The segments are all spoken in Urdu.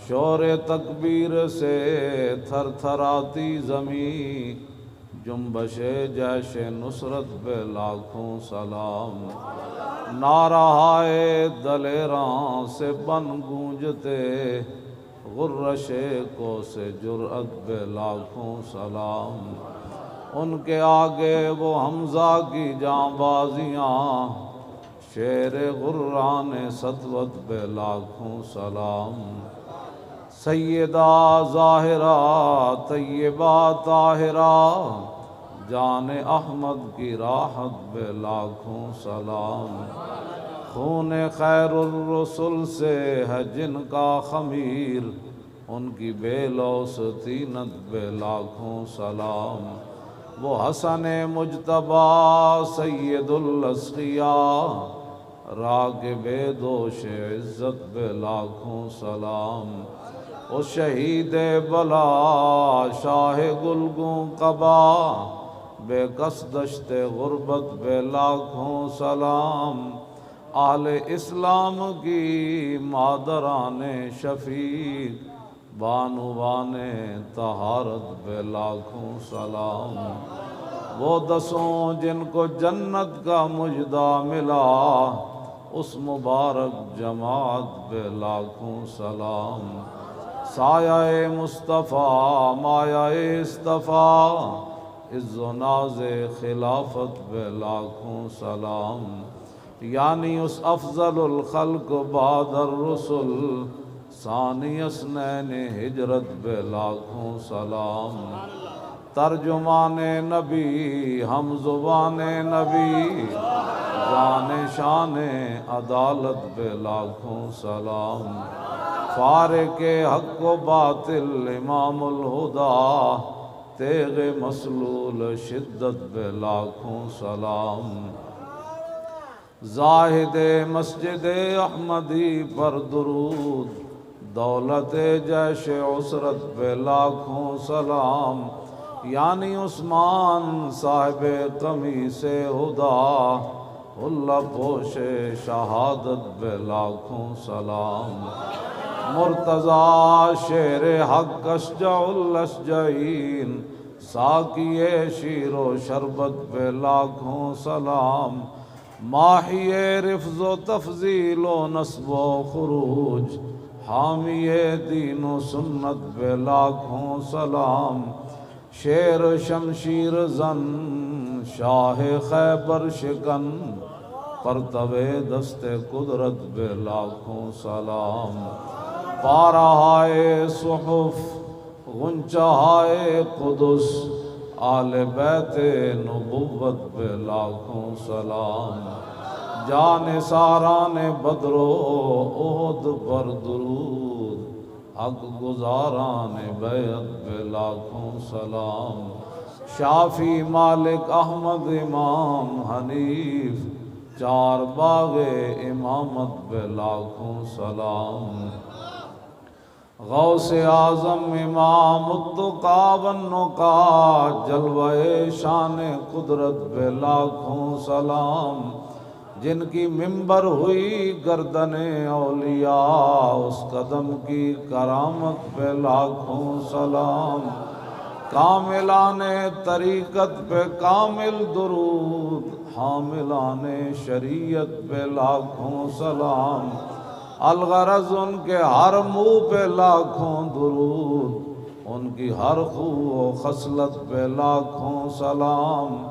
شور تکبیر سے تھر تھراتی زمین، جنبش جیش نصرت پہ لاکھوں سلام۔ نعرہائے دلیراں سے بن گونجتے، غرش کو سے جرأت پہ لاکھوں سلام۔ ان کے آگے وہ حمزہ کی جاں بازیاں، شیر غران سطوت پہ لاکھوں سلام۔ سیدہ ظاہرہ طیبہ طاہرہ، جان احمد کی راحت پہ لاکھوں سلام۔ خون خیر الرسل سے ہے جن کا خمیر، ان کی بے لوث طینت پہ لاکھوں سلام۔ وہ حسن مجتبیٰ سید الاسقیاء، راغب دوش عزت پہ لاکھوں سلام۔ او شہید بلا شاہ گلگوں قبا، بے کس دشت غربت پہ لاکھوں سلام۔ اہل اسلام کی مادران شفیق، بانوان طہارت پہ لاکھوں سلام۔ وہ دسوں جن کو جنت کا مژدہ ملا، اس مبارک جماعت پہ لاکھوں سلام۔ سایہ مصطفیٰ مایہ اصطفیٰ، عز و ناز خلافت پہ لاکھوں سلام۔ یعنی اس افضل الخلق بعد الرسل، ثانی اثنین ہجرت پہ لاکھوں سلام۔ ترجمان نبی ہم زبان نبی، جان شان عدالت پہ لاکھوں سلام۔ فارق حق و باطل امام الہدیٰ، تیغ مسلول شدت پہ لاکھوں سلام۔ زاہد مسجد احمدی پر درود، دولت جیش عسرت پہ لاکھوں سلام۔ یعنی عثمان صاحب قمیص ہدیٰ، اللہ پوش شہادت پہ لاکھوں سلام۔ مرتضیٰ شیر حق اشجع الاشجعین، ساقی شیر و شربت پہ لاکھوں سلام۔ ماحی رفظ و تفضیل و نصب و خروج، حامی دین و سنت پہ لاکھوں سلام۔ شیر شمشیر زن شاہ خیبر شکن، پرتو دست قدرت پہ لاکھوں سلام۔ پارہائے صحف غنچہائے قدس، آل بیت نبوت پہ لاکھوں سلام۔ جان ساران بدر و احد پر درود، حق گزاران بیعت پہ لاکھوں سلام۔ شافی مالک احمد امام حنیف، چار باغ امامت پہ لاکھوں سلام۔ غوث اعظم امام التقیٰ والنقیٰ، جلوہ شان قدرت پہ لاکھوں سلام۔ جن کی منبر ہوئی گردن اولیاء، اس قدم کی کرامت پہ لاکھوں سلام۔ کاملان طریقت پہ کامل درود، حاملان شریعت پہ لاکھوں سلام۔ الغرض ان کے ہر منہ پہ لاکھوں درود، ان کی ہر خو و خصلت پہ لاکھوں سلام۔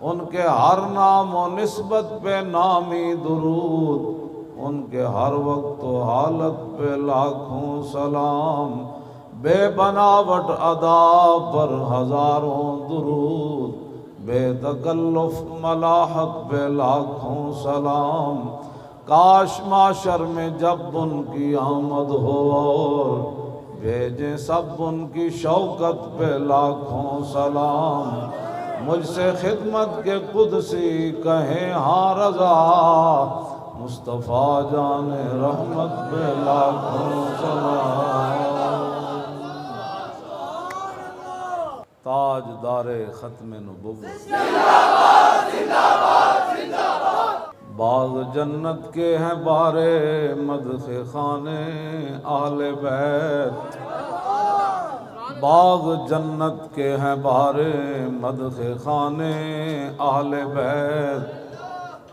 ان کے ہر نام و نسبت پہ نامی درود، ان کے ہر وقت و حالت پہ لاکھوں سلام۔ بے بناوٹ ادا پر ہزاروں درود، بے تکلف ملاحت پہ لاکھوں سلام۔ کاش معاشر میں جب ان کی آمد ہو، اور بھیجیں سب ان کی شوکت پہ لاکھوں سلام۔ مجھ سے خدمت کے قدسی کہیں ہاں رضا، مصطفیٰ جان رحمت پہ لاکھوں سلام۔ تاجدار ختم نبوت، باغ جنت کے ہیں بارے مدح خانے اہل بیت، باغ جنت کے ہیں بارے مدح خانے اہل بیت،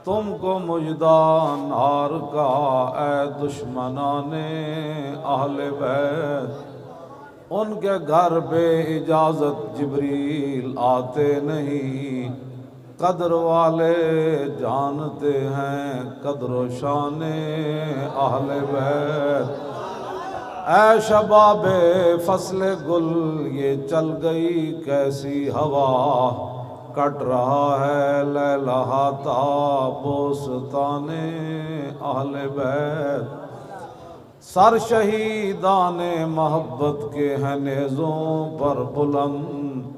تم کو مجدہ نار کا اے دشمنان اہل بیت، ان کے گھر بے اجازت جبریل آتے نہیں، قدر والے جانتے ہیں قدر و شان اہل بیت، اے شباب فصل گل یہ چل گئی کیسی ہوا، کٹ رہا ہے لہلاتا بوستان اہل بیت، سر شہیدان محبت کے ہیں نیزوں پر بلند،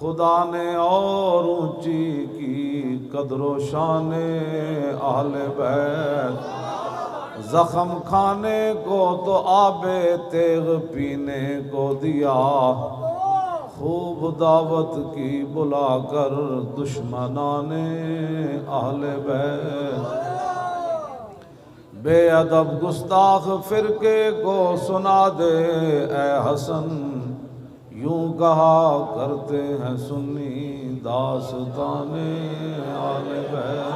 خدا نے اور اونچی کی قدر و شان اہل بیت، زخم کھانے کو تو آب تیغ پینے کو دیا، خوب دعوت کی بلا کر دشمنان اہل بیت، بے ادب گستاخ فرقے کو سنا دے اے حسن، یوں کہا کرتے ہیں سنی داستان اہل بیت۔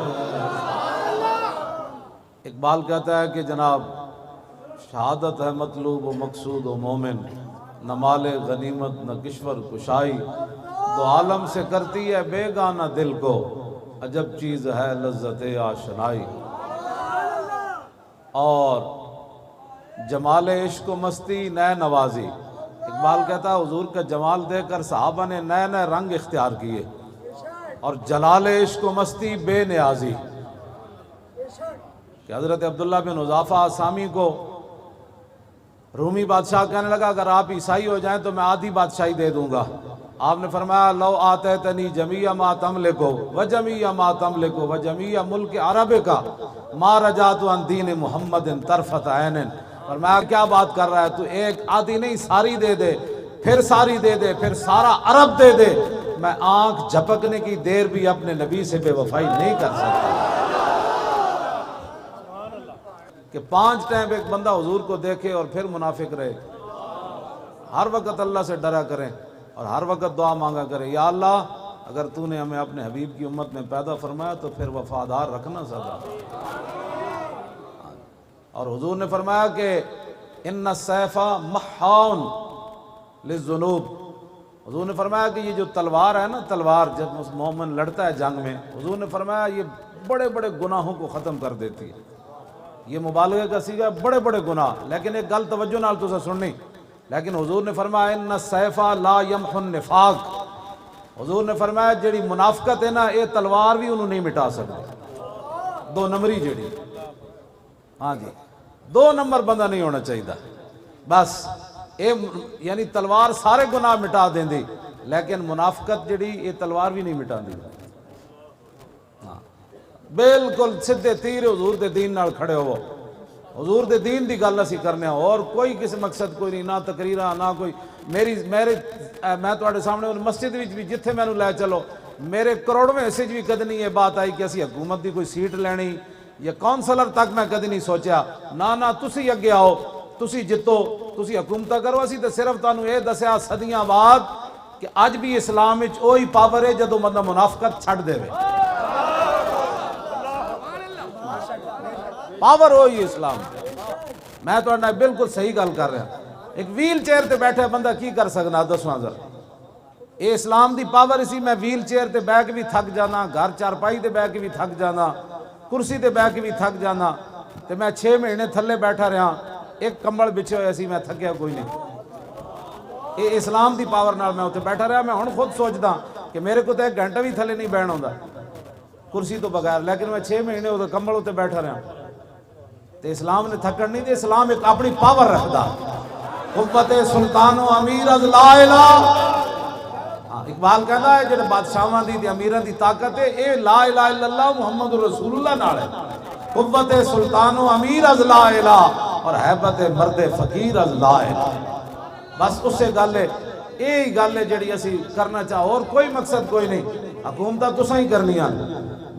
اقبال کہتا ہے کہ جناب شہادت ہے مطلوب و مقصود و مومن، نہ مال غنیمت نہ کشور کشائی، دو عالم سے کرتی ہے بے گانہ دل کو، عجب چیز ہے لذت آشنائی، اور جمال عشق و مستی نئے نوازی۔ اقبال کہتا ہے حضور کا جمال دے کر صحابہ نے نئے نئے رنگ اختیار کیے، اور جلال عشق و مستی بے نیازی، کہ حضرت عبداللہ بن حذافہ آسامی کو رومی بادشاہ کہنے لگا اگر آپ عیسائی ہو جائیں تو میں آدھی بادشاہی دے دوں گا، آپ نے فرمایا لو آتیتنی جمیع ما تملکو وجمیع ما تملکو وجمیع ملک عرب کا ما رجعت عن دین محمد طرفت عین، فرمایا کیا بات کر رہا ہے تو، ایک آدھی نہیں ساری دے دے، پھر ساری دے دے، پھر سارا عرب دے دے، میں آنکھ جھپکنے کی دیر بھی اپنے نبی سے بے وفائی نہیں کر سکتا۔ کہ 5 ٹائم ایک بندہ حضور کو دیکھے اور پھر منافق رہے، ہر وقت اللہ سے ڈرا کریں اور ہر وقت دعا مانگا کریں، یا اللہ اگر تو نے ہمیں اپنے حبیب کی امت میں پیدا فرمایا تو پھر وفادار رکھنا سدا۔ اور حضور نے فرمایا کہ ان السیف محاون للذنوب، حضور نے فرمایا کہ یہ جو تلوار ہے نا، تلوار جب مومن لڑتا ہے جنگ میں، حضور نے فرمایا یہ بڑے بڑے گناہوں کو ختم کر دیتی ہے، یہ مبالغہ کا صیغہ ہے، بڑے بڑے گناہ، لیکن ایک گل توجہ نال تسا سننی، لیکن حضور نے فرمایا ان السیف لا یمحو النفاق، حضور نے فرمایا جیڑی منافقت ہے نا یہ تلوار بھی انہوں نہیں مٹا سکتے، 2 نمبری جیڑی، ہاں جی 2 نمبر بندہ نہیں ہونا چاہیے، بس یعنی تلوار سارے گناہ مٹا دیں دی، لیکن منافقت جیڑی یہ تلوار بھی نہیں مٹا دی، بالکل سدھے تیر حضور دے دین نال کھڑے ہو، حضور دے دین دی گل اسی کرنے ہو، اور کوئی کسی مقصد کوئی نہیں، نہ تقریرہ نہ کوئی میں تواڈے سامنے مسجد وچ بھی جتھے مینوں لے چلو، میرے کروڑویں حصے بھی کدی نہیں یہ بات آئی کہ اسی حکومت دی کوئی سیٹ لینی یا کونسلر تک میں کدی نہیں سوچیا، نہ تسی اگے آؤ، تسی جتو، تسی حکومتہ کرو، اسی تے صرف تانوں یہ دسیا صدیاں بعد کہ اج بھی اسلام وچ وہی پاور ہے جدوں بندہ منافقت چھڈ دے، پاور ہوئی اسلام، میں تو بالکل صحیح گل کر رہا، ایک ویل چیئر تے بیٹھے بندہ کی کر سکنا دسواں ذرا، اے اسلام دی پاور اسی، میں ویل چیئر تے بیٹھ کے بھی تھک جانا، گھر چارپائی تے بیٹھ کے بھی تھک جانا، کرسی تے بیٹھ کے بھی تھک جانا، تے میں 6 مہینے تھلے بیٹھا رہا، ایک کمبل بچھے ہوئے سی، میں تھکیا کوئی نہیں، اے اسلام دی پاور نال میں اتنے بیٹھا رہا، میں ہن خود سوچدا کہ میرے کو تو 1 گھنٹہ بھی تھلے نہیں بیٹھنا ہوندا کرسی تو بغیر، لیکن میں 6 مہینے اتنے کمبل اتنے بیٹھا رہا، تے اسلام نے تھکن نہیں دے، اسلام ایک اپنی پاور رکھدا، قوت سلطان و امیر از لا الہ، اقبال کہتا ہے جڑے بادشاہاں دی امیراں دی طاقت ہے اے لا الہ الا اللہ محمد رسول اللہ نال ہے، قوت سلطان و امیر از لا الہ اور ہیبت مرد فقیر از لا الہ، بس اس سے گل ہے، یہی گل ہے جڑی اسی کرنا چاہو، اور کوئی مقصد کوئی نہیں، حکومتہ تساں ہی کرنیاں،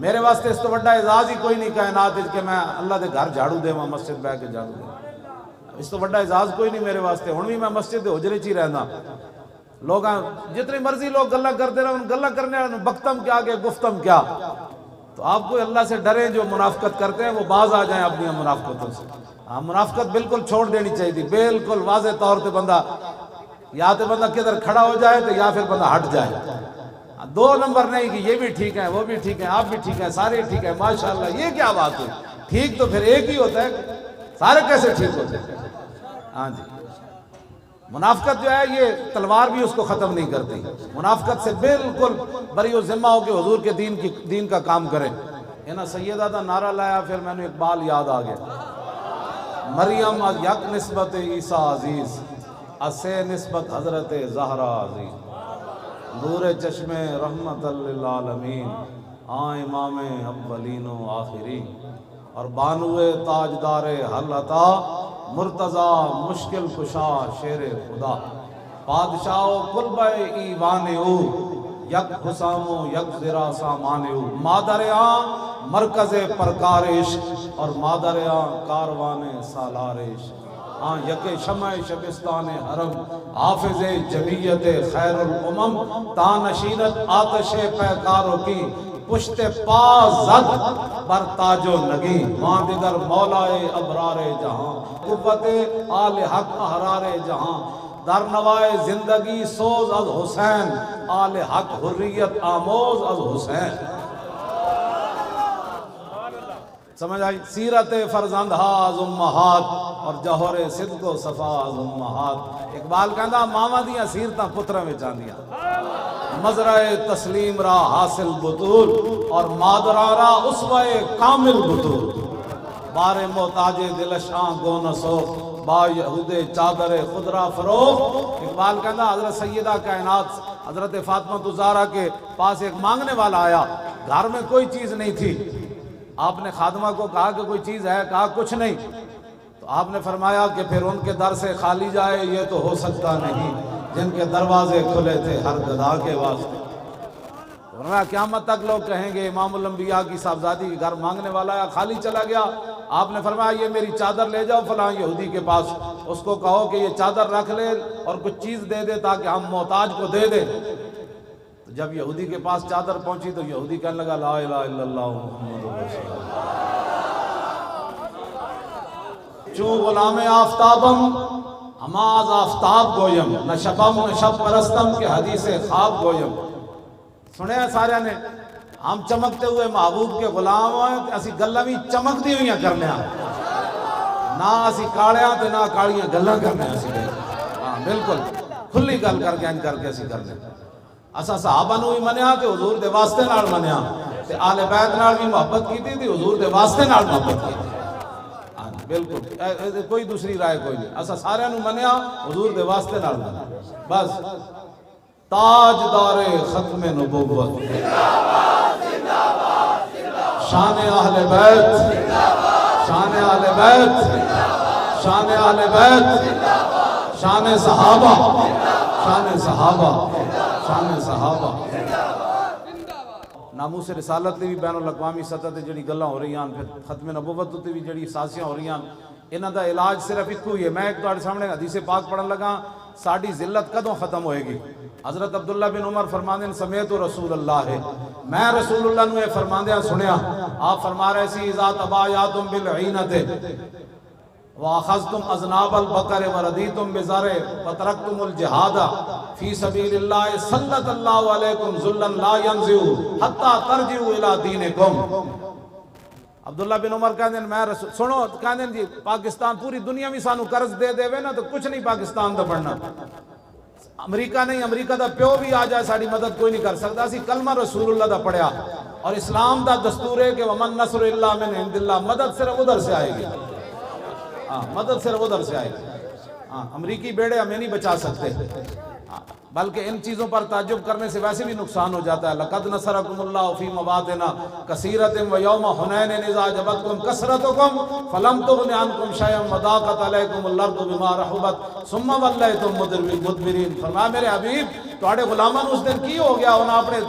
میرے واسطے اس تو بڑا اعزاز ہی کوئی نہیں کائنات کہ میں اللہ دے گھر جھاڑو دے وہاں مسجد بہ کے جھاڑو دے، اس تو بڑا اعزاز کوئی نہیں میرے واسطے۔ ہن بھی میں مسجد دے حجرے چ ہی رہنا، لوگ جتنی مرضی لوگ گلا کرتے رہے، ان گلا کرنے والوں بختم کیا کہ گفتم کیا۔ تو آپ کو اللہ سے ڈریں، جو منافقت کرتے ہیں وہ باز آ جائیں اپنی منافقتوں سے۔ ہاں منافقت بالکل چھوڑ دینی چاہیے تھی، بالکل واضح طور پہ بندہ یا تو بندہ کدھر کھڑا ہو جائے تو یا پھر بندہ ہٹ جائے، دو نمبر نہیں کہ یہ بھی ٹھیک ہے وہ بھی ٹھیک ہے آپ بھی ٹھیک ہیں سارے ٹھیک ہیں ماشاءاللہ، یہ کیا بات ہے؟ ٹھیک تو پھر ایک ہی ہوتا ہے، سارے کیسے ٹھیک ہوتے ہیں؟ ہاں جی، منافقت جو ہے یہ تلوار بھی اس کو ختم نہیں کرتی، منافقت سے بالکل بری و ذمہ ہو کے حضور کے دین کا کام کریں۔ انہاں سیدہ دا نعرہ لایا، پھر میں نے اقبال یاد آ گیا، مریم از یک نسبت عیسیٰ عزیز، اسے نسبت حضرت زہرا عزیز، نور چشم رحمت للعالمین، امام اولین و آخرین، اور بانوے تاجدار حل عطا، مرتضی مشکل کشا شیر خدا، بادشاہ و قلبہ ایوان او، یک حسام و یک زرا سامان او، مادر آن مرکز پرکارش اور مادر آن کاروان سالارش، یک شمع شبستان حرم، حافظ جمعیت خیر الامم، تانشینت آتش پیکاروں کی، پشت پا زد بر تاج و نگی، ماں دیگر مولائے ابرار جہاں، قوت آل حق احرار جہاں، در نوائے زندگی سوز از حسین، آل حق حریت آموز از حسین۔ سمجھ آئی؟ سیرت فرزندہ از امہات اور جوہر صدق و صفا از امہات۔ اقبال کہندا ماواں دیاں سیرتاں پتراں وچ آندیاں، مزرع تسلیم را حاصل بطول اور مادراں را اسوہ کامل بطول، بار محتاج دلشاں گو نسو با یہود چادر خود را فروغ۔ اقبال کہندا حضرت سیدہ کائنات حضرت فاطمہ الزہرا کے پاس ایک مانگنے والا آیا، گھر میں کوئی چیز نہیں تھی، آپ نے خادمہ کو کہا کہ کوئی چیز ہے؟ کہا کچھ نہیں، تو آپ نے فرمایا کہ پھر ان کے در سے خالی جائے یہ تو ہو سکتا نہیں، جن کے دروازے کھلے تھے ہر گدھا کے واسطے۔ فرمایا قیامت تک لوگ کہیں گے امام الانبیاء کی صاحبزادی کے گھر مانگنے والا یا خالی چلا گیا۔ آپ نے فرمایا یہ میری چادر لے جاؤ فلاں یہودی کے پاس، اس کو کہو کہ یہ چادر رکھ لے اور کچھ چیز دے دے تاکہ ہم محتاج کو دے دیں۔ جب یہودی کے پاس چادر پہنچی تو یہودی کہنے لگا لا الہ الا اللہ محمد رسول اللہ، چون غلام آفتابم ہماز آفتاب گویم، نہ شبم نہ شب پرستم کے حدیث خواب گویم۔ سنے ہیں سارے نے، ہم چمکتے ہوئے محبوب کے غلام ہوئے، اسی گلہ بھی چمک دی ہوئیاں کرنے ہیں، نہ اسی کاڑیاں تے نہ کاڑیاں گلہ کرنے ہیں، ہاں بالکل کھلی گل کر کے ان کر کے اسی کرنے ہیں۔ اسا صحابہ نو بھی منیا تے حضور دے واسطے نال منیا، تے آل بیت نال بھی محبت کی تھی حضور دے واسطے نال محبت کی تھی، بالکل کوئی دوسری رائے کوئی نہیں، اسا سارے نو منیا حضور دے واسطے نال منیا بس۔ تاجدار ختم نبوت، شان اہل بیت، شان اہل بیت، شان اہل بیت، شان صحابہ، شان صحابہ، شان صحابہ۔ ناموس رسالت تے بھی بین الاقوامی سطح تے جڑی گلاں ہو رہی ہیں، پھر ختم نبوت تے بھی جڑی سازیاں ہو رہی ہیں، انہاں دا علاج صرف ایکو ہی ہے۔ میں ایک تہاڈے سامنے حدیث پاک پڑھن لگا، ساڈی ذلت کدوں ختم ہوئے گی؟ حضرت عبداللہ بن عمر فرماندے ہیں سمیت رسول اللہ ہے، میں رسول اللہ نے فرماندیاں سنیا، آپ فرما رہے سی اذا تبایعتم بالعینۃ وَأَخَذْتُمْ أَذْنَابَ الْبَقَرِ وَرَضِيتُمْ بِزَرْعِ وَتَرَكْتُمُ الْجِهَادَ فِي سَبِيلِ اللَّهِ سَلَّطَ اللَّهُ عَلَيْكُمْ ذُلًّا لَا يَنزِعُ حَتَّى تَرْجِعُوا إِلَىٰ دِينِكُمْ۔ عبداللہ بن عمر کہتے ہیں میں رسول سنو، کہتے ہیں جی پاکستان پوری دنیا میں سانو قرض دے دے نا تو کچھ نہیں پاکستان دا بڑھنا، امریکہ نہیں، امریکہ دا پیو بھی آ جائے ساری مدد کوئی نہیں کر سکتا، اسی کلمہ رسول اللہ دا پڑھیا، اور اسلام دا دستور ہے کہ وَمَن نَصْرُ إِلَّا مِنْ عِنْدِ اللَّهِ، مدد صرف ادھر سے آئے گی، مدد صرف ادھر سے آئے گی، امریکی بیڑے ہمیں نہیں بچا سکتے۔ بلکہ ان چیزوں پر تعجب کرنے سے ویسے بھی نقصان ہو جاتا ہے. لقد نصرکم اللہ فی مواطن کثیرۃ ویوم حنین اذ اعجبتکم کثرتکم فلم تغن عنکم شیئا وضاقت علیکم الارض بما رحبت ثم ولیتم مدبرین. فرمایا میرے حبیب تواڈے غلاماں اس دن کی ہو گیا؟ انہاں اپنے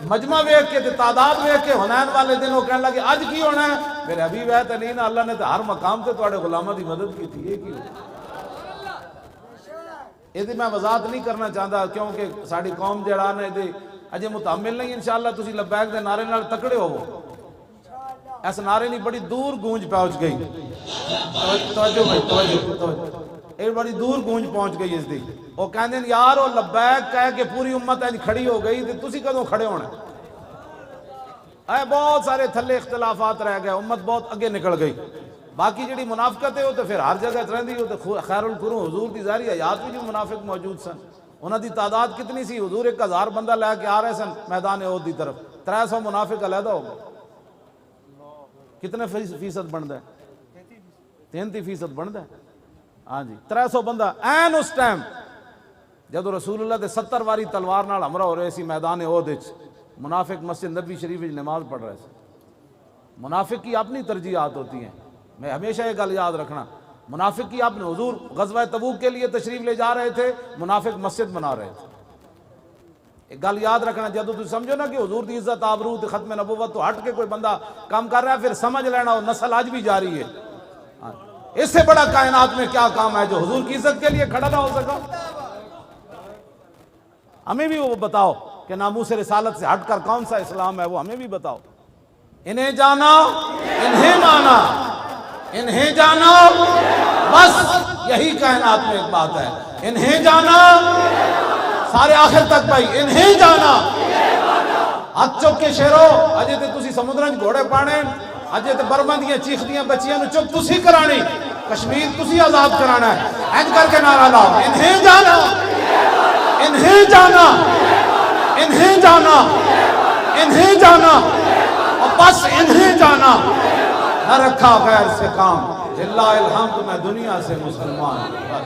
مجمع ویکھ کے تے تعداد ویکھ کے حنین والے دن وہ کہنے لگے اج کی ہونا ہے؟ میرے حبیب ہے تے نہیں نا، اللہ نے تے ہر مقام تے تواڈے غلاماں دی مدد کی تھی. یہ کی یہ میں وضاحت نہیں کرنا چاہتا کیونکہ ساری قوم جڑا نا یہ اجے متحمل نہیں. انشاءاللہ تسی لبیک دے نعرے نال تکڑے ہوو. اس نعرے نہیں بڑی دور گونج پہنچ گئی. توجہ بھائی توجہ. ایک بڑی دور گونج پہنچ گئی اس دی. وہ کہندے ہیں یار وہ لبیک کہہ کے پوری امت انج کھڑی ہو گئی تے تسی کدوں کھڑے ہونا؟ اے بہت سارے تھلے اختلافات رہ گئے، امت بہت اگے نکل گئی. باقی جڑی منافقت ہے وہ تو پھر ہر جگہ رہندی. وہ تو خیر القرون حضور دی ظاہری حیات میں جو منافق موجود سن انہاں دی تعداد کتنی سی؟ حضور 1000 بندہ لے کے آ رہے سن میدان احد دی طرف، 300 منافق علیحدہ ہو گئے. کتنے فیصد بندا ہے؟ 33% بندا ہے. ہاں جی 300 بندہ این اس ٹائم جدو رسول اللہ دے 70 واری تلوار نال ہمراہ ہو رہے سی میدان احد وچ. منافق مسجد نبی شریف وچ نماز پڑھ رہے تھے. منافق کی اپنی ترجیحات ہوتی ہیں. میں ہمیشہ یہ گل یاد رکھنا، منافق کی اپنے حضور غزوہ تبوک کے لیے تشریف لے جا رہے تھے، منافق مسجد بنا رہے تھے. ایک گل یاد رکھنا جدو تم سمجھو نا کہ حضور دی عزت آبرو تے ختم نبوت تو ہٹ کے کوئی بندہ کام کر رہا ہے، پھر سمجھ لینا وہ نسل آج بھی جاری ہے. اس سے بڑا کائنات میں کیا کام ہے جو حضور کی عزت کے لیے کھڑا نہ ہو سکا؟ ہمیں بھی وہ بتاؤ کہ ناموس رسالت سے ہٹ کر کون سا اسلام ہے، وہ ہمیں بھی بتاؤ. انہیں جانا انہیں مانا انہیں جانا، بس یہی کائنات میں ایک بات ہے. انہیں جانا سارے آخر تک بھائی، انہیں جانا. ہاتھ چک کے شیرو اجے تے تسی سمندرن گھوڑے پانے، اجے تے برما دیاں چیخدیاں بچیاں نو چک تسی کرانی، کشمیر تسی آزاد کرانا ہے. اینج کر کے نعرہ لاؤ، انہیں جانا انہیں جانا انہیں جانا انہیں جانا، اور بس انہیں جانا. نہ رکھا غیر سے کام، للہ الحمد میں دنیا سے مسلمان ہوں.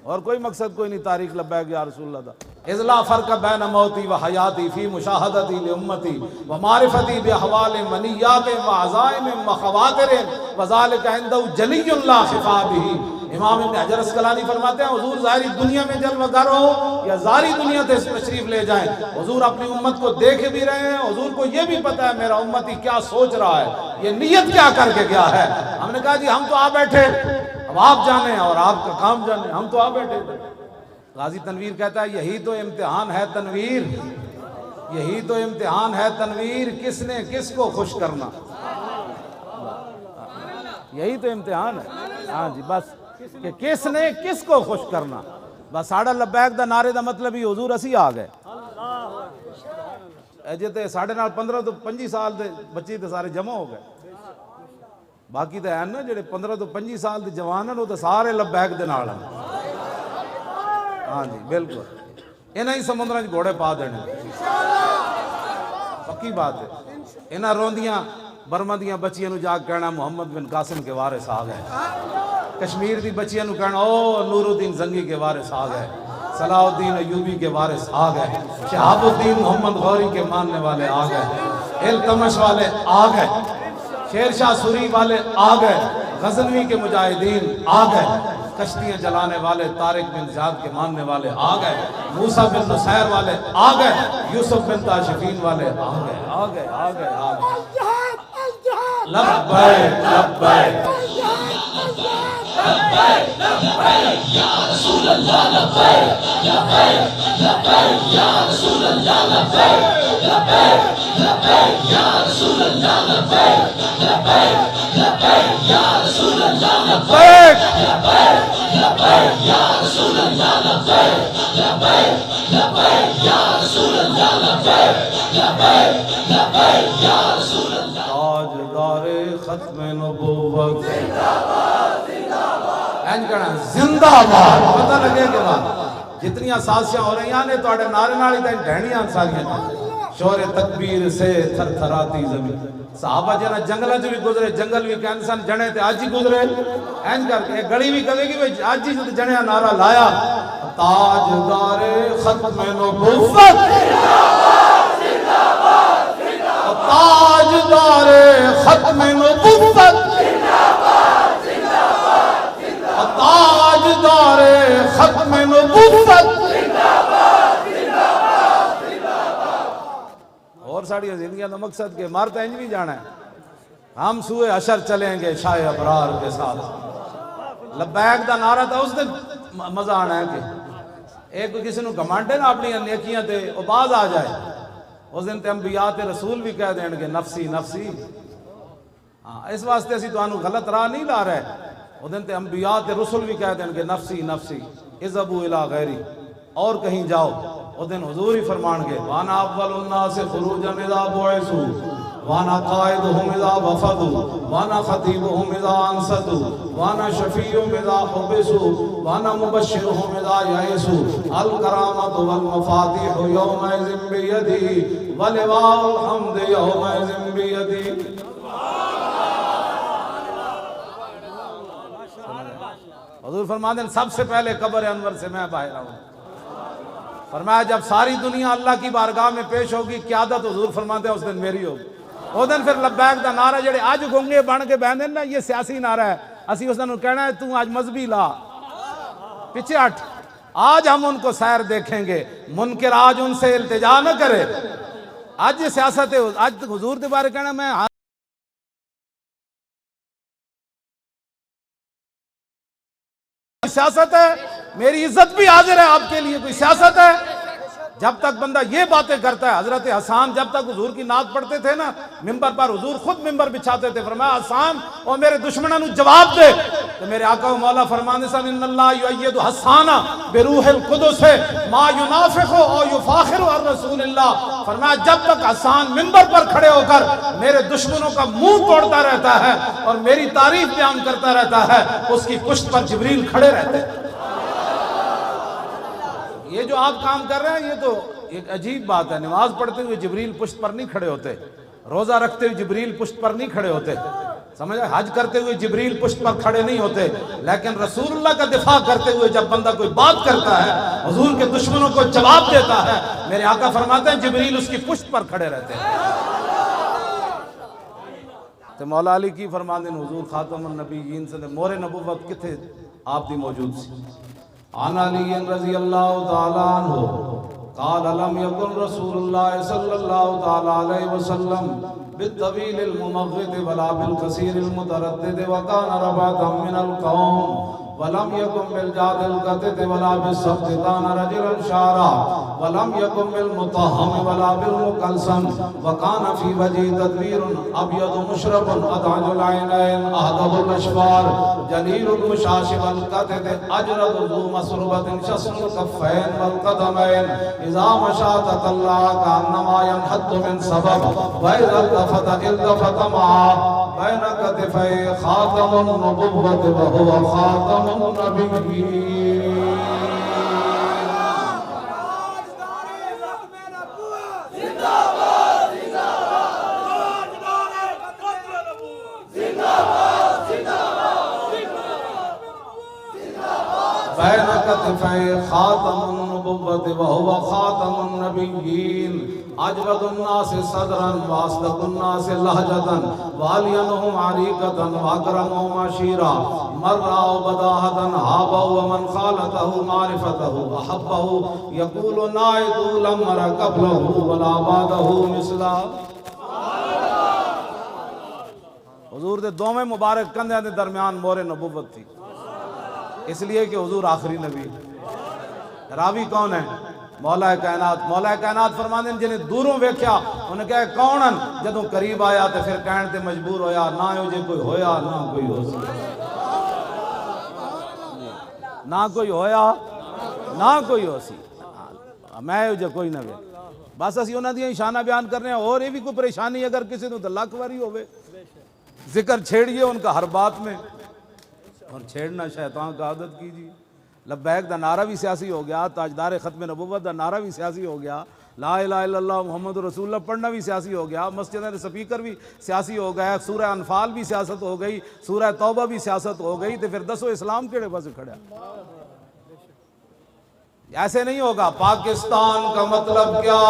اور کوئی مقصد کوئی نہیں تاریخ لبیک یا رسول اللہ دا. اذ لا فرق بین موتی و حیاتی فی مشاہدتی لامتی و معرفتی باحوال منیات و عزائم و خواتر وذالک عندہ جلی لا خفا بہ. امام ابن حجر اسقلانی فرماتے ہیں حضور ظاہری دنیا میں جلوہ گر ہو یا ظاہری دنیا سے تشریف لے جائیں، حضور اپنی امت کو دیکھ بھی رہے ہیں. حضور کو یہ بھی پتا ہے میرا امتی کیا سوچ رہا ہے، یہ نیت کیا کر کے گیا ہے. ہم نے کہا جی ہم تو آ بیٹھے، اب آپ جانیں اور آپ کا کام جانیں، ہم تو آ بیٹھے. غازی تنویر کہتا ہے یہی تو امتحان ہے تنویر، یہی تو امتحان ہے تنویر، کس نے کس کو خوش کرنا. یہی تو امتحان ہے. ہاں جی بس کہ کس نے کس کو خوش کرنا. بس ساڑھا لبیک دا نعرے دا مطلب ہی حضور اسی آ گئے. اجے تے ساڑھے نال 15 تو 25 سال دے بچے تے سارے جمع ہو گئے. باقی تے ہیں نا جڑے 15 تو 25 سال دے جوان ہیں وہ تے سارے لبیک دے نال ہیں. ہاں جی بالکل انہاں ہی سمندراں وچ گھوڑے پا دینے پکی بات ہے. انہاں روندیاں برما دیاں بچیاں نو جا کے کہنا محمد بن قاسم کے وارث آ گئے. کشمیر دی بچیاں نو کہنا او نور الدین زنگی کے وارث آ گئے، صلاح الدین ایوبی کے وارث آ گئے، شہاب الدین محمد غوری کے ماننے والے آ گئے، التمش والے آ گئے، شیر شاہ سوری والے آ گئے، غزنوی کے مجاہدین آ گئے، کشتیاں جلانے والے طارق بن زیاد کے ماننے والے آ گئے، موسیٰ بن نصیر والے آ گئے، یوسف بن تاشفین والے آ گئے آ گئے آ گئے آ گئے. لبیک لبیک لبیک لبیک یا رسول اللہ، لبیک لبیک لبیک یا رسول اللہ، لبیک لبیک لبیک یا رسول اللہ، لبیک لبیک لبیک یا رسول اللہ، لبیک لبیک لبیک یا رسول اللہ، لبیک لبیک لبیک یا رسول اللہ، لبیک لبیک لبیک یا رسول اللہ. تاجدار ختم نبوت زندہ باد زندہ باد. اینج کہنا زندہ باد. پتہ لگے کہ بات جتنیاں سازشاں ہو رہی ہیں نے تو اڑے نعرے نالی تین ڈھینیاں ساریاں شور تکبیر سے تھر تھراتی زمین. صحابہ جنہ جنگلہ جو بھی گزرے، جنگل بھی کہ انسان جنے تھے آج ہی گزرے. اینج کر کے گڑی بھی کہے گی آج ہی جنے نعرہ لایا تاجدار ختم نبوت، تاجدار ختم نبوت، تاجدار ختم نبوت. اور ساری زندگیاں کا مقصد کہ مار تو انج بھی جانا ہے، ہم سوئے حشر چلیں گے شاہ ابرار کے ساتھ. لبیک دا نعرہ تھا اس دن مزہ آنا ہے کہ ایک کسی نو گھمانڈے نا اپنی نیکیاں تے وہ باز آ جائے. اس دن تے انبیاء تے رسول بھی کہہ دیں گے نفسی نفسی. ہاں اس واسطے اسی تو غلط راہ نہیں لا رہے. اس دن تے انبیاء تے رسول بھی کہہ دیں گے نفسی نفسی اذهبوا الی غیری، اور کہیں جاؤ. اس دن حضور ہی فرمان گے وانا اول الناس خروجا اذا بعثوا وانا قائدهم اذا وفدوا وانا خطیبهم اذا انصتوا وانا شفیعهم اذا حبسوا وانا مبشرهم اذا یئسوا الکرامۃ والمفاتیح یومئذ بیدی ولواء الحمد یومئذ بیدی. حضور فرماتے ہیں سب سے پہلے قبر انور سے میں باہر آؤں. فرمایا جب ساری دنیا اللہ کی بارگاہ میں پیش ہوگی قیادت حضور فرماتے ہیں اس دن میری ہوگی. اس دن پھر لبیک دا نعرہ جڑے آج گونگے بن کے بہن نا یہ سیاسی نعرہ ہے. اسی اس دن کہنا ہے تو آج مذہبی لا پیچھے ہٹ. آج ہم ان کو سیر دیکھیں گے، منکر آج ان سے التجا نہ کرے. آج یہ سیاست ہے. آج حضور کے بارے کہنا میں سیاست ہے، میری عزت بھی حاضر ہے آپ کے لیے کوئی سیاست ہے. جب تک بندہ یہ باتیں کرتا ہے. حضرت حسان جب تک حضور کی نعت پڑھتے تھے نا ممبر پر، حضور خود ممبر بچھاتے تھے. فرمایا حسان اور میرے دشمنوں نے جواب دے. تو میرے آقا و مولا فرمانے سے ان اللہ یؤید حسان بروح القدس ما ینافق او یفاخر عن رسول اللہ. فرمایا جب تک حسان ممبر پر کھڑے ہو کر میرے دشمنوں کا منہ توڑتا رہتا ہے اور میری تعریف بیان کرتا رہتا ہے، اس کی پشت پر جبریل کھڑے رہتے ہیں. یہ جو آپ کام کر رہے ہیں یہ تو ایک عجیب بات ہے. نماز پڑھتے ہوئے جبریل پشت پر نہیں کھڑے ہوتے، روزہ رکھتے ہوئے جبریل پشت پر نہیں کھڑے ہوتے، سمجھا؟ حج کرتے ہوئے جبریل پشت پر کھڑے نہیں ہوتے. لیکن رسول اللہ کا دفاع کرتے ہوئے جب بندہ کوئی بات کرتا ہے، حضور کے دشمنوں کو جواب دیتا ہے، میرے آقا فرماتے ہیں جبریل اس کی پشت پر کھڑے رہتے ہیں. تو مولا علی کی فرماندے حضور خاتم النبیین سے مور نبوت کتھے آپ دی موجود سی. عن علی رضی اللہ تعالی عنہ قال لم يكن رسول الله صلی اللہ تعالی علیہ وسلم بالطویل الممغد ولا بالقصیر المتردد وكان ربعة من القوم ولم يكن بالجاد القتت ولا بالسبت كان رجلا شعرا ولم يكن بالمطهم ولا بالمقلسم وكان في وجهه تدبير ابيض مشرب ادعج العينين اهدب الاشفار جليل المشاشب القتت اجرد ذو مسربة شسن الكفين والقدمين اذا مشى تطلع كانما ينحط من سبب واذا التفت معه بين كتفي خاتم النبوة وهو خاتم النبيين. بين كتفي خاتم النبوة وهو خاتم النبيين. اجود الناس صدرا واصدق الناس لهجة والينهم عريقة واكرمهم عشيرا مرا بداهة هابه ومن خالته معرفته احبه يقول نائد لم مر قبله ولا بعده مثلا. حضور دے دوویں مبارک کندھیاں دے درمیان مور نبوت تھی، اس لیے کہ حضور آخری نبی. راوی کون ہے؟ مولا کائنات. مولا کائنات فرماندے ہیں جنہیں دوروں ویکھیا انہیں کہا کونن، جدوں قریب آیا تے پھر کہن تے مجبور ہویا نہ ہو جے کوئی ہویا نہ کوئی ہو سی، نہ کوئی ہویا نہ کوئی ہو سی، میں ہو جے کوئی نہ وے. بس اسی انہاں دی شانہ بیان کر رہے ہیں. اور یہ بھی کوئی پریشانی اگر کسی نو لاکھ واری ہوے ذکر چھیڑیے ان کا ہر بات میں، اور چھیڑنا شیطان کا عادت کیجیے. لبیک دا نعرہ بھی سیاسی ہو گیا، تاجدار ختم نبوت دا نعرہ بھی سیاسی ہو گیا، لا الہ الا اللہ محمد رسول اللہ پڑھنا بھی سیاسی ہو گیا، مسجد کے سپیکر بھی سیاسی ہو گیا، سورہ انفال بھی سیاست ہو گئی، سورہ توبہ بھی سیاست ہو گئی. تو پھر دسو اسلام کیڑے پاس کھڑا؟ ایسے نہیں ہوگا. پاکستان کا مطلب کیا؟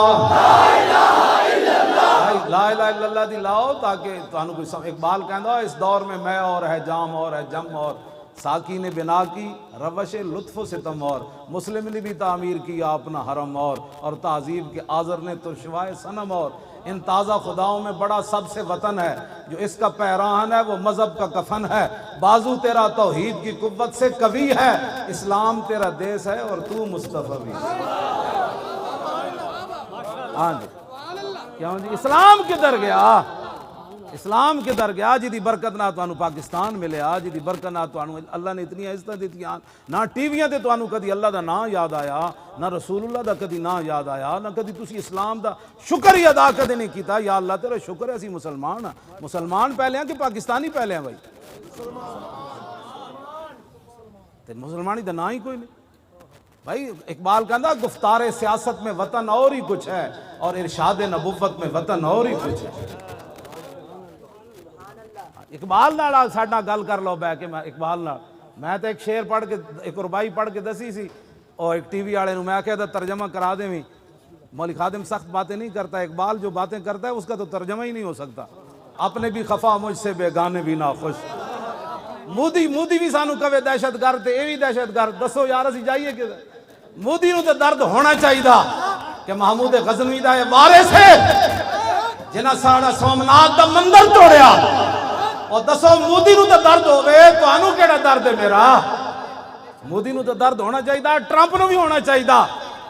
لا الہ الا اللہ دی لاؤ تاکہ تانوں کوئی. اقبال کہندا اس دور میں میں اور ہے جام اور ہے جم اور ساکی نے بنا کی روش لطف و ستم اور مسلم نے بھی تعمیر کیا اپنا حرم اور تعظیم کے آذر نے ترشوائے صنم اور ان تازہ خداؤں میں بڑا سب سے وطن ہے جو اس کا پیراہن ہے وہ مذہب کا کفن ہے. بازو تیرا توحید کی قوت سے قوی ہے اسلام تیرا دیس ہے اور تو مصطفی بھی. ہاں جی کیوں جی اسلام کدھر گیا؟ اسلام کدھر گیا؟ جی دی برکت نہ تانوں پاکستان ملیا، جی دی برکت نہ تانوں اللہ نے اتنی عزت دیتیاں. نہ ٹی ویاں تے تانوں کدی اللہ دا نام یاد آیا، نہ رسول اللہ دا کدی نام یاد آیا، نہ کدی تسی اسلام دا شکر ہی ادا کدی نہیں کیتا. یا اللہ تیرا شکر ہے اسی مسلمان ہاں. مسلمان پہلے ہیں کہ پاکستانی پہلے ہیں بھائی؟ تے مسلمانی دا نام ہی کوئی نہیں بھائی. اقبال کہندا گفتار سیاست میں وطن اور ہی کچھ ہے اور ارشاد نبوت میں وطن اور ہی کچھ ہے. اقبال نال ساڈا گل کر لو بہ کے. میں اقبال نال میں تو ایک شعر پڑھ کے ایک ربائی پڑھ کے دسی سی اور ایک ٹی وی والے میں آخیا تھا ترجمہ کرا دیں. مولوی خادم سخت باتیں نہیں کرتا، اقبال جو باتیں کرتا ہے اس کا تو ترجمہ ہی نہیں ہو سکتا. اپنے بھی خفا مجھ سے بیگانے بھی ناخوش. مودی بھی سانو کہے دہشت گرد تے اے بھی دہشت گرد. دسو یار اسی جائیے کہ مودی نو تے درد ہونا چاہیے کہ محمود غزنوی دا یہ وارث ہے جنہ ساڑا سومنات دا مندر توڑیا. اور دسو مودی نو تے درد ہوئے تو آنو کیڑا درد ہے میرا؟ مودی نو تے درد ہونا چاہیے، ٹرمپ نو بھی ہونا چاہیے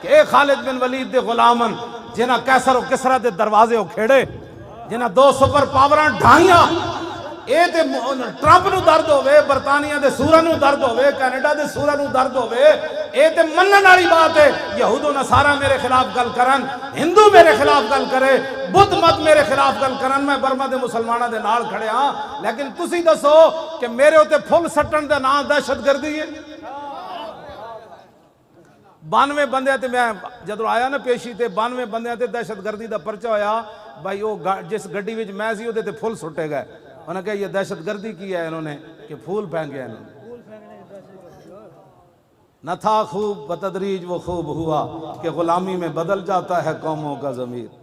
کہ اے خالد بن ولید دے غلامن جنہ کیسر و کسرا دے دروازے کھیڑے، جنہ 2 سپر پاوراں ڈھائیاں. اے تے ٹرمپ نو درد ہوئے، برطانیہ دے سورا نو درد ہوئے، کینیڈا دے سورا نو درد ہوئے. اے تے منن والی بات ہے. یہود و نصارہ میرے خلاف گل کرن، ہندو میرے خلاف گل کرے، بدھ مت میرے خلاف گل کرن، میں برما دے مسلمانہ دے نال کھڑے ہاں. لیکن تسی دسو کہ میرے ہوتے پھل سٹن دے نام دہشت گردی ہے. 92 بندے تے میں جدو آیا نا پیشی تے 92 بندے تے دہشت گردی دا پرچہ ہویا. بھائی وہ جس گڈی وچ میں سی تے پھل سٹے گئے. انہوں نے کہا یہ دہشت گردی کی ہے انہوں نے کہ پھول پھینکے انہوں نے. نہ تھا خوب بتدریج وہ خوب ہوا کہ غلامی میں بدل جاتا ہے قوموں کا ضمیر.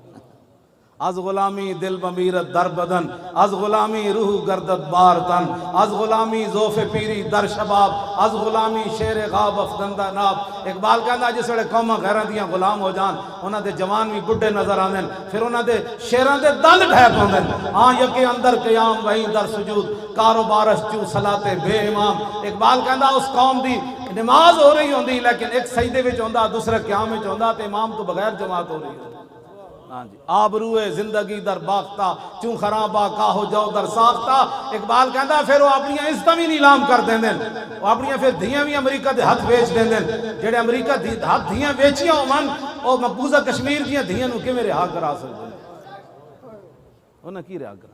از غلامی دل بمیرت در بدن، از غلامی روح گردت بار تن، از غلامی ذوف پیری در شباب، از غلامی شیر غاب افدندہ ناب. اقبال کہنا جس ویلے قوماں غیراں دیاں غلام ہو جان انہاں دے جوان بھی بڈھے نظر آندے پھر انہاں دے شیراں دے دند ڈھیپ ہوندے. ہاں یکے اندر قیام وہیں در سجود کاروبارش چوں صلاتے بے امام. اقبال کہنا اس قوم دی نماز ہو رہی ہوندی لیکن ایک سجدے وچ ہوندا دوسرے قیام وچ ہوندا تے امام تو بغیر جماعت ہو رہی ہوندی. ہاں جی آبروئے زندگی در باختہ چوں خرابہ کاہو جو در ساختہ. اقبال کہندا پھر وہ اپنی عزتاں بھی نیلام کر دیں دیں، وہ اپنی پھر دھیاں بھی امریکہ دے ہاتھ بیچ دیں دیں. جڑے امریکہ ہاتھ دھیاں بیچیاں ہومن وہ مقبوضہ کشمیر دیاں دھیاں نو کہ میرے ہاں کرا سکتے ہیں؟ انہاں کی رہا کرا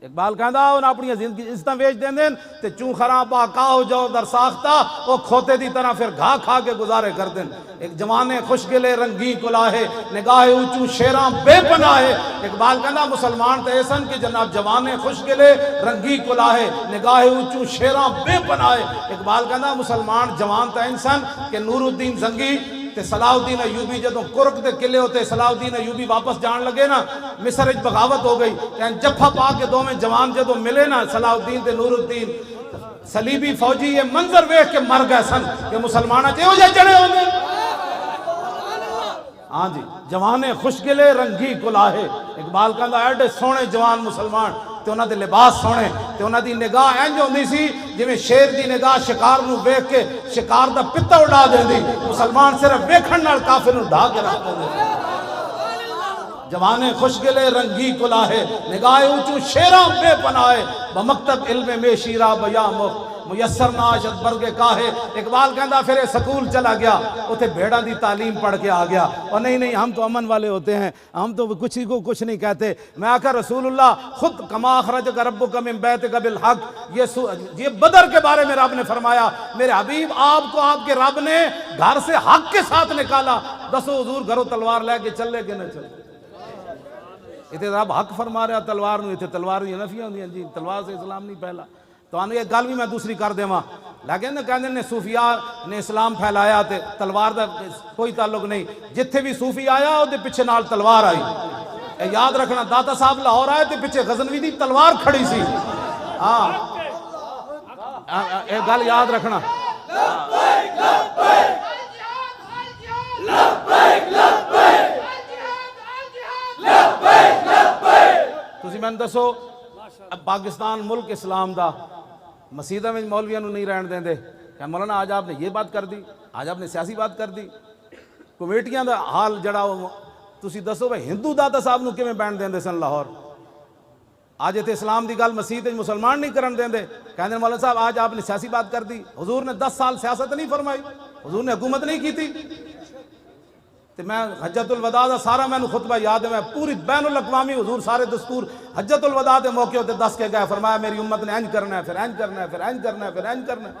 اقبال کہندا انہاں اپنی زندگی عزتاں بیچ دیں دیں تے چوں خرابہ کاہو جو در ساختہ وہ کھوتے دی طرح پھر گھا کھا کے گزارے کر دیں. ایک جوانے خوش گلے رنگی کلاہے نگاہ اونچوں شیراں بے پناہے. اقبال کہندا مسلمان تے ایسن کہ جناب جوانے خوش گلے رنگی کلاہے نگاہ اونچوں شیراں بے پناہے. اقبال کہندا مسلمان جوان تے انسان کہ نور الدین زنگی تے صلاح الدین ایوبی جدوں کرک دے قلعے ہوتے صلاح الدین ایوبی واپس جان لگے نا مصر وچ بغاوت ہو گئی یعنی جفا پا کے دوویں جوان جدوں ملے نا صلاح الدین تے نور الدین صلیبی فوجی یہ منظر ویکھ کے مر گئے سن کہ مسلماناں تے ہو جے چڑھے ہوندے. ہاں جی جوانے خوش گلے رنگی کلاہے. اقبال کہندا ایڈے سونے جوان مسلمان تے انہاں دے لباس سونے تے انہاں دی نگاہ انج ہوندی سی جویں شیر دی نگاہ شکار نو ویکھ کے شکار دا پتا اڑا دیندی. مسلمان صرف ویکھن نال کافر نو ڈھا کے رکھ دیندے. جوانے خوش گلے رنگی کلاہے نگاہ اونچوں شیراں بے پناہے بمکتب علم میں شیرا بیا میسر ناشد برگے کاہے. اقبال کہندا پھر سکول چلا گیا اوتھے بھیڑاں دی تعلیم پڑھ کے آ گیا. اور نہیں ہم تو امن والے ہوتے ہیں ہم تو کچھ ہی کو کچھ نہیں کہتے. میں آخر رسول اللہ خود کما اخرجک ربک من بیتک بالحق یہ بدر کے بارے میں رب نے فرمایا میرے حبیب آپ کو آپ کے رب نے گھر سے حق کے ساتھ نکالا. دسو حضور گھروں تلوار لے کے چلے کہ نہ چلے؟ اتنے رب حق فرما رہا تلوار نو اتنے تلوار دی نفیاں ہوندیاں جی تلوار سے اسلام نہیں پہلا. تو ایک گل بھی میں دوسری کر دیواں، لیکن کہندے نے صوفیاء نے اسلام پھیلایا تے تلوار دا کوئی تعلق نہیں، جتھے بھی صوفی آیا اودے پیچھے نال تلوار آئی۔ اے یاد رکھنا، داتا صاحب لاہور آئے تے پیچھے غزنوی دی تلوار کھڑی سی۔ ہاں اے گل یاد رکھنا۔ تسی میں دسو پاکستان ملک اسلام دا مسیدہ میں مولویاں نو نہیں رہن دیں دے کہ مولانا آج آپ نے یہ بات کر دی، آج آپ نے سیاسی بات کر دی۔ کمیٹیاں دا حال جڑا تسی دسو بھائی ہندو داتا صاحب نو کیویں بین دیں دے سن لاہور؟ آج تے اسلام دی گل مسیح تے مسلمان نہیں کرن دیں دے، کہندے مولانا صاحب آج آپ نے سیاسی بات کر دی۔ حضور نے 10 سال سیاست نہیں فرمائی، حضور نے حکومت نہیں کی تھی۔ تے میں حجت الوداع دا سارا میں خطبہ یاد ہے، میں پوری بین الاقوامی حضور سارے دستور حجت الوداع دے موقع ہوتے دس کے گئے، فرمایا میری امت نے انج کرنا ہے، پھر انج کرنا ہے، پھر انج کرنا ہے، پھر انج کرنا ہے۔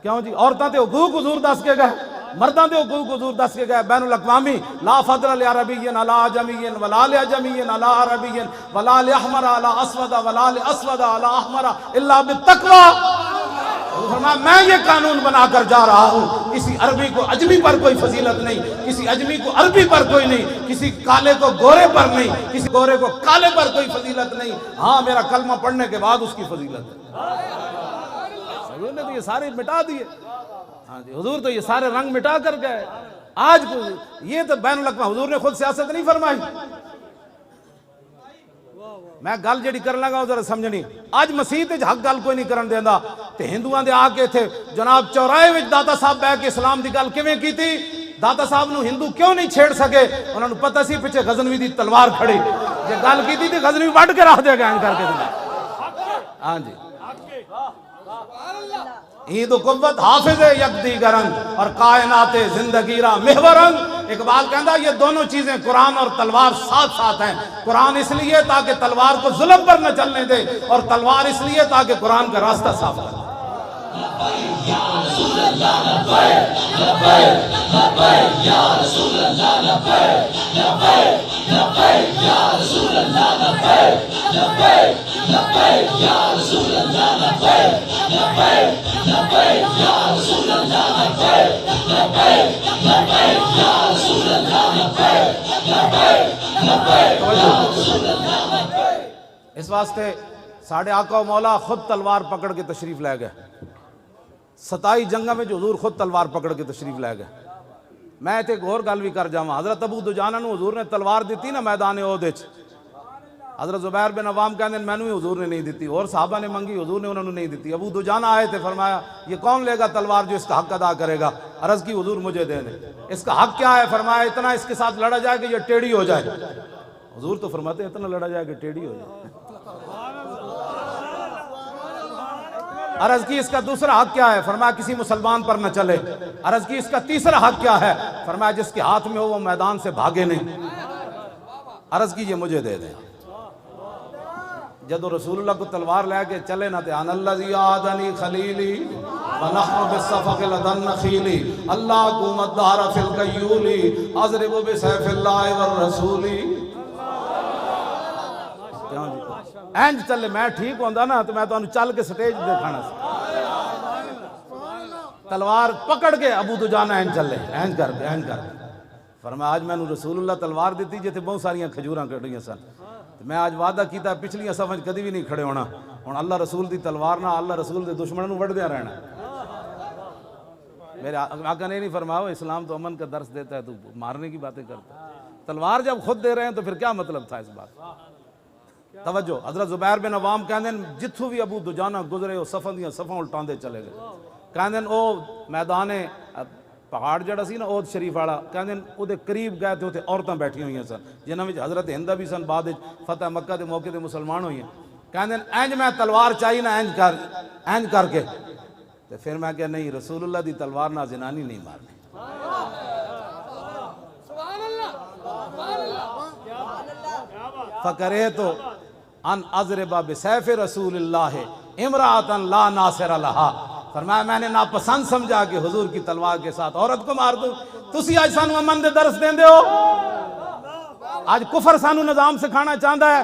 کیوں جی؟ عورتاں تے حقوق حضور دس کے گئے، مرداں تے حقوق حضور دس کے گئے، بین الاقوامی لا فضل لعربی علی عجمی ولا لعجمی علی عربی ولا لاحمر علی اسود ولا لاسود علی احمر الا بالتقوی۔ فرمایا میں یہ قانون بنا کر جا رہا ہوں، کسی عربی کو اجمی پر کوئی فضیلت نہیں، کسی اجمی کو عربی پر کوئی نہیں، کسی کالے کو گورے پر نہیں، کسی گورے کو کالے پر کوئی فضیلت نہیں، ہاں میرا کلمہ پڑھنے کے بعد اس کی فضیلت ہے۔ حضور نے تو یہ سارے مٹا دیے، ہاں جی حضور تو یہ سارے رنگ مٹا کر گئے۔ آج یہ تو بین الاقوامی حضور نے خود سیاست نہیں فرمائی۔ میں گل جڑی کر لگا ذرا سمجھنی، اج مسیح تے حق گل کوئی نہیں کرن دیندا تے ہندوؤں دے آ کے تھے جناب چوراہے وچ داتا صاحب بیٹھ کے اسلام دی گل کیویں کیتی؟ داتا صاحب نو ہندو کیوں نہیں چھیڑ سکے؟ انہاں نو پتہ سی پیچھے غزنوی دی تلوار کھڑی، جے گل کیتی تے غزنوی وڈ کے رکھ دے گا کر کے۔ ہاں جی عید و قوت حافظ یکدی گرنگ اور کائنات زندگی را محورنگ۔ اقبال کہندا یہ دونوں چیزیں قرآن اور تلوار ساتھ ساتھ ہیں۔ قرآن اس لیے تاکہ تلوار کو ظلم پر نہ چلنے دے، اور تلوار اس لیے تاکہ قرآن کا راستہ صاف کر دے۔ اس واسطے ساڑھے آقا و مولا خود تلوار پکڑ کے تشریف لے گئے، 27 جنگاں میں جو حضور خود تلوار پکڑ کے تشریف لے گئے۔ میں تے ایک اور گل بھی کر جاواں، حضرت ابو دجانہ نو حضور نے تلوار دیتی نا میدان احد وچ، حضرت زبیر بن عوام کہندے مینوں ہی حضور نے نہیں دیتی، اور صحابہ نے منگی حضور نے انہوں نے نہیں دیتی۔ ابو دجانہ آئے تھے، فرمایا یہ کون لے گا تلوار جو اس کا حق ادا کرے گا؟ عرض کی حضور مجھے دے دیں۔ اس کا حق کیا ہے؟ فرمایا اتنا اس کے ساتھ لڑا جائے کہ یہ ٹیڑھی ہو جائے۔ حضور تو فرماتے ہیں اتنا لڑا جائے کہ ٹیڑھی ہو جائے۔ عرض کی اس کا دوسرا حق کیا ہے؟ فرمایا کسی مسلمان پر نہ چلے۔ عرض کی اس کا تیسرا حق کیا ہے؟ فرمایا جس کے ہاتھ میں ہو وہ میدان سے بھاگے نہیں۔ عرض کی یہ مجھے دے دیں۔ جدو رسول اللہ کو تلوار لے کے چلے نہ تے ان الذی عادنی خلیلی ونحن بالصفق لدن نخیلی اللہ قومت دار فی القیولی اضرب بسیف اللہ والرسولی۔ اینج چلے میں ٹھیک ہوندا نا تو میں تو چل کے سٹیج دکھانا سی، تلوار پکڑ کے ابو دجانہ اینج چلے، اینج کر کے، اینج کر کے۔ فرمایا آج میں نے رسول اللہ تلوار دیتی جیتے بہت ساریاں کھجوراں کٹیاں سن، میں آج وعدہ کیتا پچھلیاں صفحہ کدی بھی نہیں کھڑے ہونا، ہن اللہ رسول دی تلوار نہ اللہ رسول دے دشمنوں نوں وڈدیاں رہنا۔ میرے آقا نے نہیں فرمایا اسلام تو امن کا درس دیتا ہے، تو مارنے کی باتیں کرتا ہے۔ تلوار جب خود دے رہے ہیں تو پھر کیا مطلب تھا اس بات؟ توجہ، حضرت زبیر بن عوام کہندے جتھوں بھی ابو دجانہ گزرے وہ صفاں دیاں صفاں الٹاندے چلے گئے۔ کہندے او میدان پہاڑ جڑا سی نا احد شریف والا، کہندے او دے قریب گئے تے اوتھے عورتاں بیٹھی ہوئیاں سن جنہاں وچ حضرت ہندہ بھی سن، بعد فتح مکہ دے موقع تے مسلمان ہوئی ہیں۔ کہندے اینج میں تلوار چاہیے نا اینج کر کے، تے پھر میں کہ نہیں رسول اللہ دی تلوار نہ زنانی نہیں مارنی۔ فکرہت ان اضرب بسیف رسول اللہ امرأۃ لا ناصر لہا۔ فرمایا میں نے ناپسند سمجھا کہ حضور کی تلوار کے ساتھ عورت کو مار دوں۔ تسی آج سانو امن دے درس دیندے ہو، آج کفر سانو نظام سکھانا چاہتا ہے،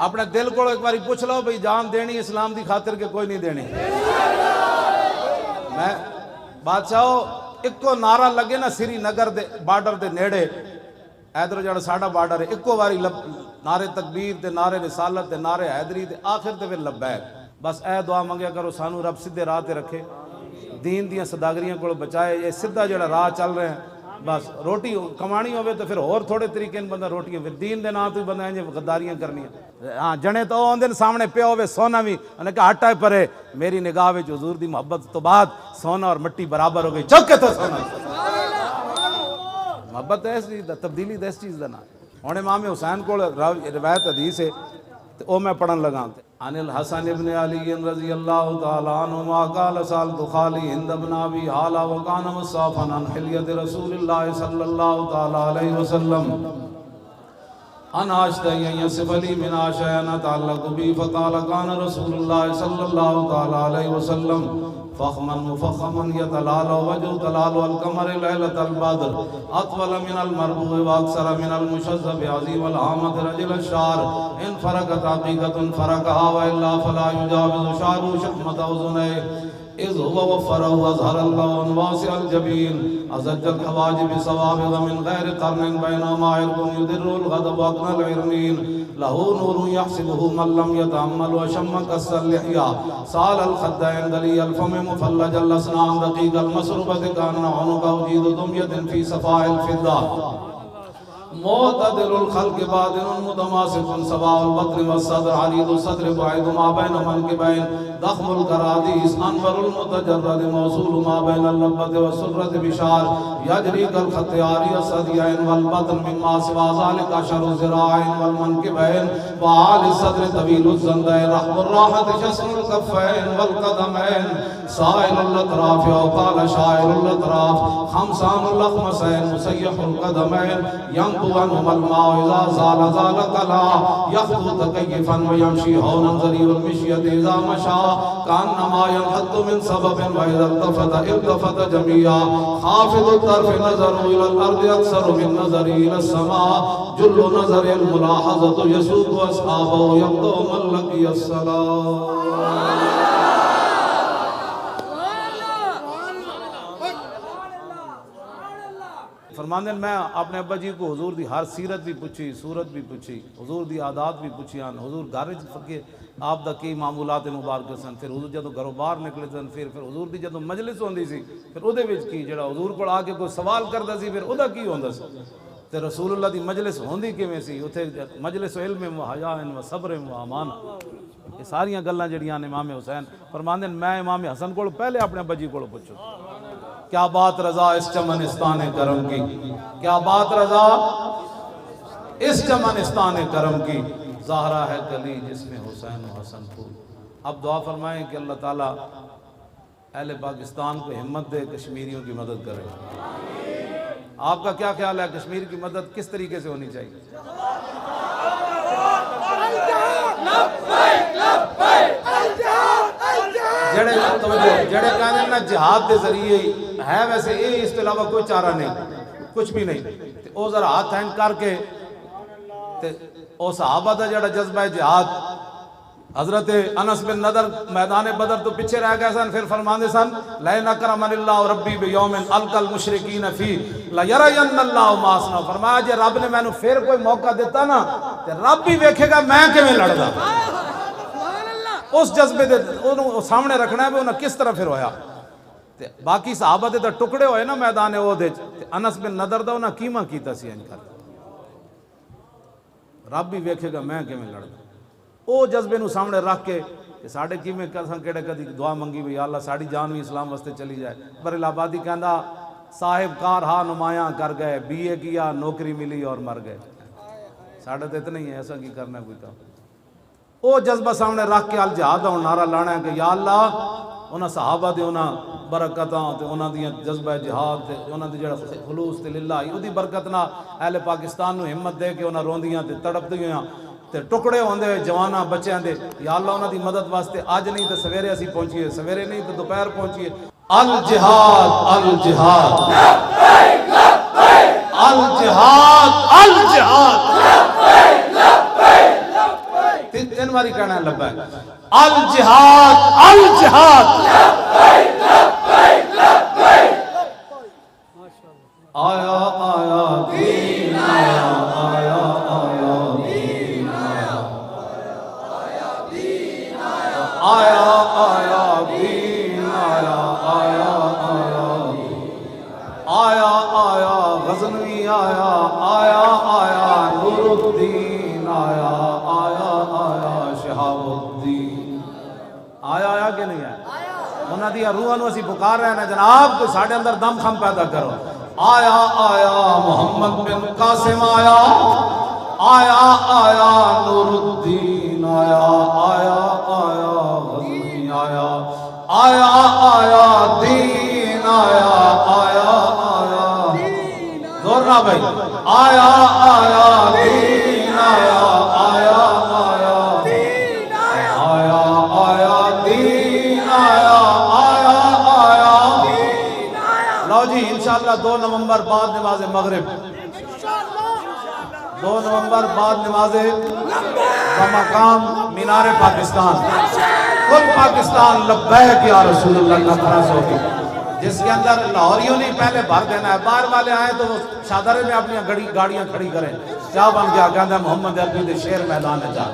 اپنے دل کو ایک باری پوچھ لو بھئی جان دینی اسلام دی خاطر کے کوئی نہیں دینی. میں بادشاہو ایک کو نعرہ لگے نا سری نگر دے بارڈر دے نیڑے ایدر جڑا ساڑا بارڈر ہے ایک کو باری نعرے تکبیر تے نعرے رسالت تے نعرے حیدری تے آخر تے پھر لبیک. بس اے دعا منگیا کرو سانو رب سدھے راہ تے رکھے, دین دیاں صداگریاں کو بچائے, یہ سدھا جڑا راہ چل رہے ہیں. بس روٹی کمانی ہوئے تو پھر اور تھوڑے طریقے بندہ روٹیاں پھر دین دے نام تو بندہ ہیں غداریاں کرنی ہیں. ہاں جنے تو آن دن سامنے پہ ہوئے سونا بھی انہیں کہا ہٹائے پرے میری نگاہ وچ حضور دی محبت تو بعد سونا اور مٹی برابر ہو گئی چوکے تو سونا. محبت ایسی تبدیلی دس چیز دینا. ہوں امام حسین کو روایت حدیث ہے تو وہ میں پڑھن لگا. عن الحسن ابن علی رضی اللہ تعالیٰ عنہما قال سألت خالی ہند بن ابی حالہ وکان مصافا عن حلیت رسول اللہ صلی اللہ تعالیٰ علیہ وسلم ان اشتہی ان یصف لی من اشیاء تعلق بی فقال کان رسول اللہ صلی اللہ تعالیٰ علیہ وسلم فخما مفخما يتلال وجه تلال القمر ليلة البدر اطول من المربوع واكثر من المشذب عظيم الهامة رجل الشعر ان فرقت حقيقة فرقها والا فلا يجاوز شعره شحمة اذنيه اذ هو وفره اظهر اللون واسع الجبين ازج الحواجب صوابغ من غير قرن بينما عرق يدر الغضب واقنى العرنين له نور يحسبه من لم يتأمل وشم كس اللحية سال الخدين دلي الفم مفلج الاسنان دقيق المسربة كان عنق وجيد دمية في صفاء الفضة معتدل الخلق بادن متماسك سواء البطن والصدر عريض الصدر بعيد ما بين منكبين ضخم الكراديس انور المتجرد موصول ما بين اللبة والسرة بشار يجري كالخط عاري الصديين والبطن مما سوى ذلك اشهر الذراعين والمنكبين وعالي الصدر طويل الزندين رحم الراحة شسر الكفين والقدمين سائل الاطراف او قال شائر الاطراف خمسان الاخمسين مسيح القدمين ينبو عنهما الماء اذا زال زال كلا يخطو تكيفا ويمشي هونا ذريع المشية اذا مشى كانما ينحط من سبب واذا التفت جميعا خافض الطرف نظر الى الارض اكثر من نظر الى السماء جل نظر الملاحظة يسوق اصحابه يبدو من لقي الصلاة. فرماندے میں اپنے ابا جی کو حضور دی ہر سیرت بھی پوچھی صورت بھی پوچھی حضور دی عادات بھی پوچھی حضور گھر فقے آپ دا کی معمولات مبارک سن پھر حضور جدوں گھروں باہر نکلے سن پھر حضور دی جدوں مجلس ہوندی سی پھر اودے وچ کی جڑا حضور کول آ کے کوئی سوال کردا سی پھر اودا کی ہوندا سی تے رسول اللہ دی مجلس ہوندی کیویں سی اوتھے مجلس علم و حیا و صبر و امان. یہ ساریاں گلاں جڑیاں امام حسین فرماندے میں امام حسن کول پہلے اپنے ابا جی کول پوچھو کیا بات رضا اس چمنستان کرم کی, کیا بات رضا اس چمنستان کرم کی, زہرا ہے گلی جس میں حسین و حسن پھول. اب دعا فرمائیں کہ اللہ تعالیٰ اہل پاکستان کو ہمت دے کشمیریوں کی مدد کرے. آپ کا کیا خیال ہے کشمیر کی مدد کس طریقے سے ہونی چاہیے؟ جڑے کہنے نا جہاد دے ذریعے ہے ویسے یہ اس کے علاوہ کوئی چارہ نہیں کچھ بھی نہیں. او ذرا ہاتھ ہینگ کر کے او صحابہ دا جڑا جذبہ جہاد حضرت انس بن نضر میدان بدر تو پیچھے رہ گئے سن پھر فرماندے سن لئن اکرمن اللہ ربی بیوم القى المشرکین فی لیرین اللہ ما اصنع. فرمایا جے رب نے مینوں پھر کوئی موقع دیتا نا تے رب بھی ویکھے گا میں کیویں لڑدا. اس جذبے دے انہوں سامنے رکھنا ہے بھی انہوں کس طرح پھر ہویا. باقی صحابہ دے ٹکڑے ہوئے نا میدان احد انس بن نضر دا انہاں کیما کیتا سی انج کر رب بھی ویکھے گا میں کیویں لڑدا. او جذبے نو سامنے رکھ کے کہ ساڈے کیویں کساں کیڑے کدی دعا منگی بھی یا اللہ ساڈی جان بھی اسلام واسطے چلی جائے. بریل آبادی کہندا صاحب کار ہاں نمایاں کر گئے بی اے کیا نوکری ملی اور مر گئے. ساڈے تے اتنا ہی ہے ایسا کی کرنا کوئی کام. او جذبہ سامنے رکھ کے الجہاد دا نعرہ لانا ہے کہ یا اللہ انہاں صحابہ دے انہاں برکتاں تے انہاں دیاں جذبہ جہاد تے انہاں دی جڑا خلوص تے للہ اودی برکت نال اہل پاکستان نو ہمت دے کے انہاں روندیاں تے تڑپدیاں تے ٹکڑے ہوندے جواناں بچیاں دے یا اللہ انہاں دی مدد واسطے اج نہیں تے سویرے اسی پہنچیے سویرے نہیں تے دوپہر پہنچیے الجہاد الجہاد لبیک لبیک الجہاد الجہاد لبیک لبیک لبیک تین باری کہنا ہے لبیک الجہاد الجہاد لبیک لبیک لبیک آیا آیا دین آیا آیا آیا دین آیا آیا دین آیا آیا آیا دین آیا آیا آیا آیا آیا غزنوی آیا آیا آیا نور الدین آیا آیا آیا شہاب الدین آیا آیا کہ نہیں آیا انہاں دی روحاں نو اسی پکار رہے ہیں جناب کو ساڈے اندر دم خم پیدا کرو آیا آیا محمد بن قاسم آیا آیا آیا نور الدین آیا آیا آیا غزنوی آیا آیا آیا دین آیا آیا آیا زور نہ بھائی آیا آیا دین آیا آیا آیا آیا آیا دین آیا آیا آیا لو جی انشاءاللہ 2 نومبر بعد نماز مغرب 2 نومبر بعد نماز بمقام مینار پاکستان کل پاکستان لبیک یا رسول اللہ کا خراس ہوگی جس کے اندر لاہوریوں نے پہلے بھر دینا ہے باہر والے آئے تو وہ شادرے میں اپنی گاڑیاں کھڑی کریں کیا بن گیا کہتا ہے محمد عربی دے شیر میدان جا